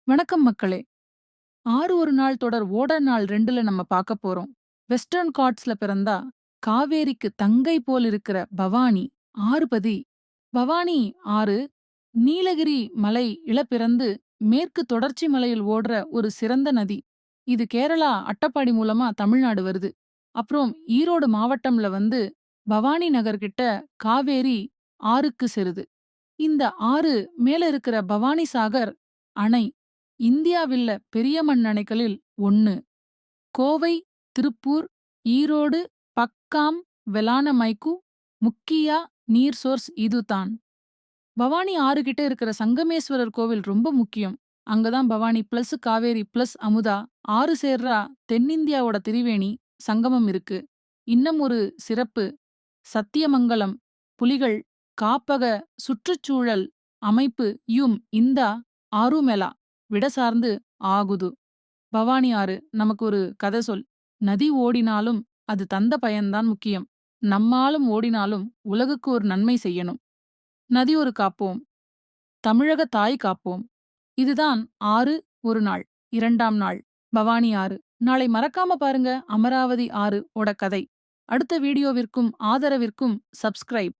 வணக்கம் மக்களே! ஆறு ஒரு நாள் தொடர் ஓட நாள் 2ல நம்ம பார்க்க போறோம். வெஸ்டர்ன் காட்ஸ்ல பிறந்தா காவேரிக்கு தங்கை போல் இருக்கிற பவானி ஆறுபதி. பவானி ஆறு நீலகிரி மலை இளப்பிறந்து மேற்கு தொடர்ச்சி மலையில் ஓடுற ஒரு சிறந்த நதி. இது கேரளா அட்டப்பாடி மூலமா தமிழ்நாடு வருது. அப்புறம் ஈரோடு மாவட்டம்ல வந்து பவானி நகர் கிட்ட காவேரி ஆறுக்கு சேருது. இந்த ஆறு மேல இருக்கிற பவானி சாகர் அணை இந்தியாவில்ல பெரிய மண் அணைகளில் ஒன்னு. கோவை, திருப்பூர், ஈரோடு, பக்காம், வெலானமைக்கு முக்கியா நீர் சோர்ஸ் இதுதான். பவானி ஆறு கிட்ட இருக்கிற சங்கமேஸ்வரர் கோவில் ரொம்ப முக்கியம். அங்கதான் பவானி பிளஸ் காவேரி பிளஸ் அமுதா ஆறு சேர்றா தென்னிந்தியாவோட திரிவேணி சங்கமம் இருக்கு. இன்னும் ஒரு சிறப்பு, சத்தியமங்கலம் புலிகள் காப்பக சுற்றுச்சூழல் அமைப்பு இந்த ஆறுமெலா விட சார்ந்து ஆகுது. பவானி ஆறு நமக்கு ஒரு கதை சொல். நதி ஓடினாலும் அது தந்த பயன்தான் முக்கியம். நம்மாலும் ஓடினாலும் உலகுக்கு ஒரு நன்மை செய்யணும். நதி ஒரு காப்போம். தமிழக தாய் காப்போம். இதுதான் ஆறு ஒரு நாள் 2ஆம் நாள் பவானி ஆறு. நாளை மறக்காம பாருங்க அமராவதி ஆறு ஓட கதை. அடுத்த வீடியோவிற்கும் ஆதரவிற்கும் சப்ஸ்கிரைப்.